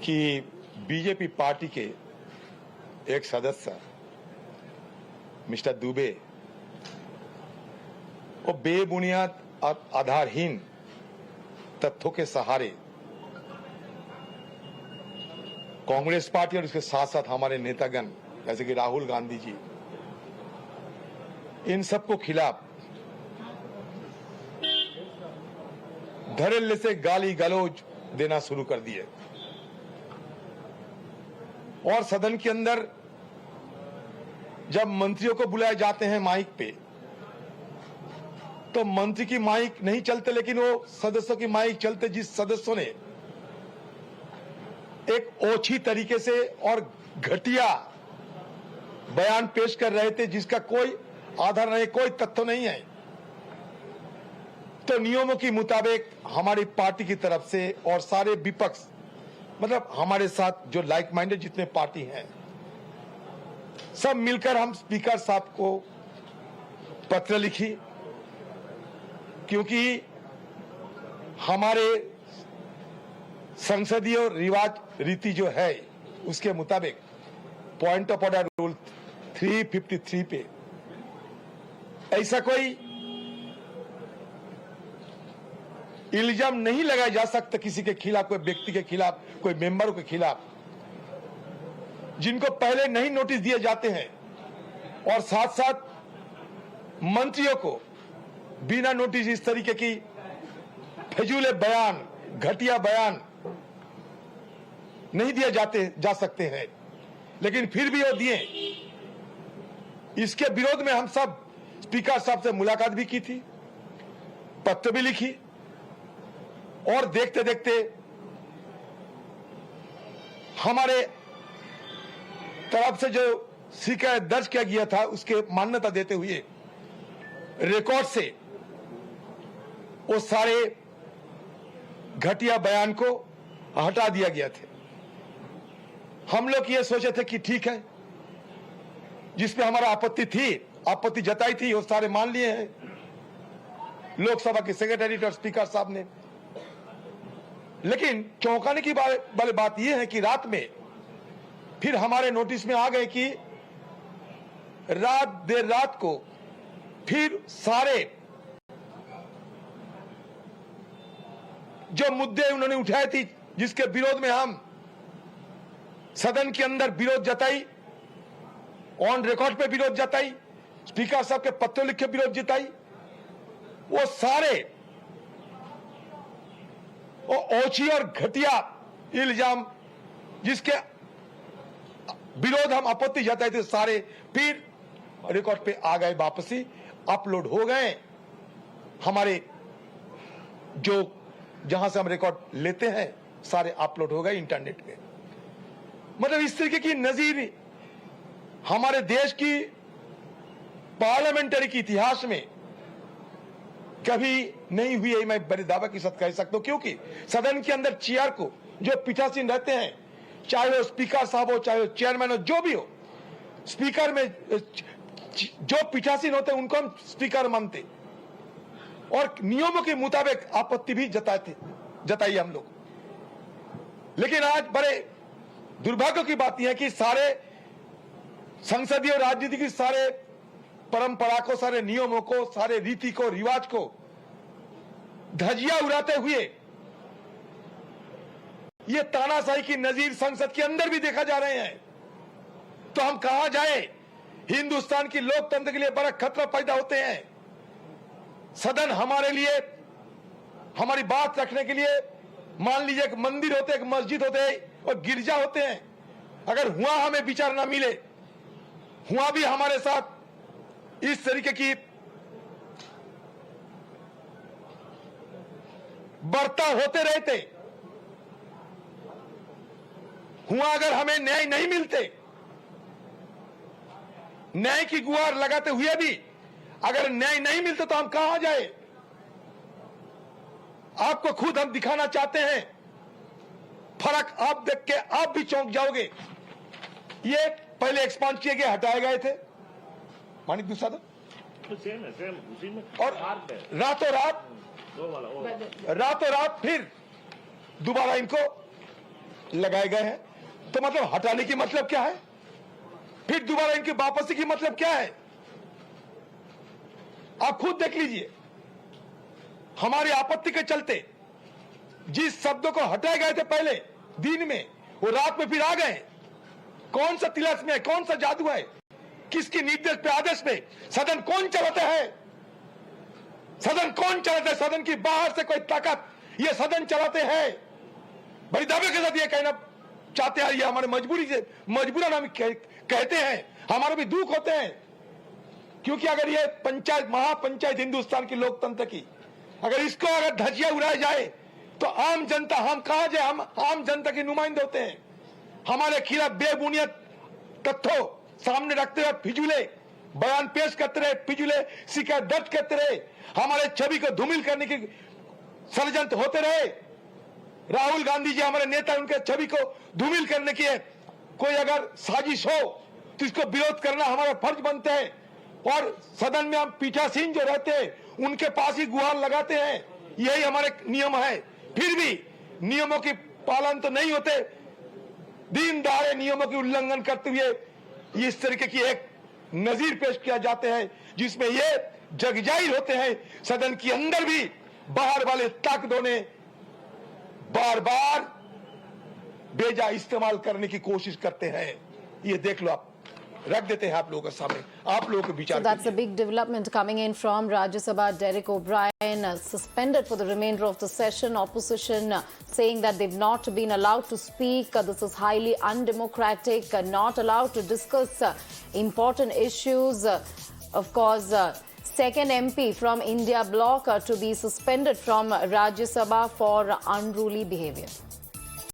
कि BJP party के एक सदस्य मिस्टर दुबे वो बेबुनियाद और आधारहीन तथ्यों के सहारे कांग्रेस पार्टी और उसके साथ साथ हमारे नेतागण जैसे कि राहुल गांधी जी, इन सबको खिलाफ धड़ल्ले से गाली गलौज देना शुरू कर दिए और सदन के अंदर जब मंत्रियों को बुलाए जाते हैं माइक पे तो मंत्री की माइक नहीं चलते, लेकिन वो सदस्यों की माइक चलते। जिस सदस्यों ने एक ओछी तरीके से और घटिया बयान पेश कर रहे थे जिसका कोई आधार नहीं, कोई तथ्य नहीं है, तो नियमों के मुताबिक हमारी पार्टी की तरफ से और सारे विपक्ष मतलब हमारे साथ जो लाइक माइंडेड जितने पार्टी हैं सब मिलकर हम स्पीकर साहब को पत्र लिखी, क्योंकि हमारे संसदीय रिवाज रीति जो है उसके मुताबिक पॉइंट ऑफ ऑर्डर रूल 353 पे ऐसा कोई इल्जाम नहीं लगाया जा सकता किसी के खिलाफ, कोई व्यक्ति के खिलाफ, कोई मेंबर के खिलाफ जिनको पहले नहीं नोटिस दिए जाते हैं और साथ साथ मंत्रियों को बिना नोटिस इस तरीके की फजूल बयान, घटिया बयान नहीं दिए जा सकते हैं, लेकिन फिर भी वो दिए। इसके विरोध में हम सब स्पीकर साहब से मुलाकात भी की थी, पत्र भी लिखी और देखते देखते हमारे तरफ से जो शिकायत दर्ज किया गया था उसके मान्यता देते हुए रिकॉर्ड से वो सारे घटिया बयान को हटा दिया गया था। हम लोग ये सोचे थे कि ठीक है, जिसपे हमारा आपत्ति जताई थी वो सारे मान लिए हैं लोकसभा के सेक्रेटरी और स्पीकर साहब ने। लेकिन चौंकाने की वाली बात यह है कि रात में फिर हमारे नोटिस में आ गए कि देर रात को फिर सारे जो मुद्दे उन्होंने उठाए थी जिसके विरोध में हम सदन के अंदर विरोध जताई, ऑन रिकॉर्ड पे विरोध जताई, स्पीकर साहब के पत्र लिख के विरोध जताई, वो सारे वो ओछी और घटिया इल्जाम जिसके विरोध हम आपत्ति जताए थे सारे फिर रिकॉर्ड पे आ गए, वापसी अपलोड हो गए। हमारे जो जहां से हम रिकॉर्ड लेते हैं सारे अपलोड हो गए इंटरनेट पे। मतलब इस तरीके की नजीर हमारे देश की पार्लियामेंट्री के इतिहास में कभी नहीं हुई है, मैं बड़े दावा के साथ कह सकता हूं, क्योंकि सदन के अंदर चेयर को जो पीठासीन रहते हैं, चाहे वो स्पीकर साहब हो, चाहे वो चेयरमैन हो, जो भी हो, स्पीकर में जो पीठासीन होते हैं उनको हम स्पीकर मानते और नियमों के मुताबिक आपत्ति भी जताई हम लोग। लेकिन आज बड़े दुर्भाग्य की बात यह है कि सारे संसदीय और राजनीति की सारे परंपरा को, सारे नियमों को, सारे रीति को, रिवाज को धजिया उड़ाते हुए ये तानाशाही की नजीर संसद के अंदर भी देखा जा रहे हैं। तो हम कहां जाए? हिंदुस्तान की लोकतंत्र के लिए बड़ा खतरा पैदा होते हैं। सदन हमारे लिए, हमारी बात रखने के लिए मान लीजिए एक मंदिर होते, एक मस्जिद होते और गिरजा होते हैं। अगर वहां हमें विचार ना मिले, वहां भी हमारे साथ इस तरीके की बर्ताव होते रहते, वहां अगर हमें न्याय नहीं मिलते, न्याय की गुहार लगाते हुए भी अगर न्याय नहीं मिलते तो हम कहां जाए? आपको खुद हम दिखाना चाहते हैं, फर्क आप देख के आप भी चौंक जाओगे। ये पहले एक्सपांड किए गए, हटाए गए थे, मानिक दूसरा था, और रातों रात फिर दोबारा इनको लगाए गए हैं, तो मतलब हटाने की मतलब क्या है? फिर दोबारा इनकी वापसी की मतलब क्या है? आप खुद देख लीजिए। हमारी आपत्ति के चलते जिस शब्दों को हटाए गए थे पहले दिन में, वो रात में फिर आ गए। कौन सा तिलस्म है, कौन सा जादू है, किसके निर्देश पे, आदेश पे सदन कौन चलाता है? सदन कौन चलाता है? सदन की बाहर से कोई ताकत ये सदन चलाते हैं? बड़ी दावे के साथ ये कहना चाहते हैं, ये हमारे मजबूरी से, मजबूरन हम कहते हैं, हमारे भी दुख होते हैं। क्योंकि अगर ये पंचायत, महापंचायत हिंदुस्तान की लोकतंत्र की, अगर इसको अगर धज्जियां उड़ाया जाए तो आम जनता, हम कहां जाए? हम आम जनता के नुमाइंदे होते हैं। हमारे खिलाफ बेबुनियाद तथ्यों सामने रखते हुए फिजूले बयान पेश करते रहे, फिजूले शिकायत दर्ज करते रहे, हमारे छवि को धूमिल करने की षड्यंत्र होते रहे। राहुल गांधी जी हमारे नेता, उनके छवि को धूमिल करने की है कोई अगर साजिश हो तो इसको विरोध करना हमारा फर्ज बनता है। और सदन में हम पीठासीन जो रहते हैं उनके पास ही गुहार लगाते हैं, यही हमारे नियम है। फिर भी नियमों की पालन तो नहीं होते, दिन दहाड़े नियमों की उल्लंघन करते हुए इस तरीके की एक नजीर पेश किया जाते हैं जिसमें ये जगजाहिर होते हैं सदन के अंदर भी बाहर वाले ताकतों ने बार बार बेजा इस्तेमाल करने की कोशिश करते हैं। ये देख लो, आप रख देते हैं आप लोगों के सामने, आप लोगों के विचार। So that's a big development coming in from Rajya Sabha. Derek O'Brien suspended for the remainder of the session. Opposition saying that they've not been allowed to speak. This is highly undemocratic. Not allowed to discuss important issues. Of course, second MP from India bloc to be suspended from Rajya Sabha for unruly behavior.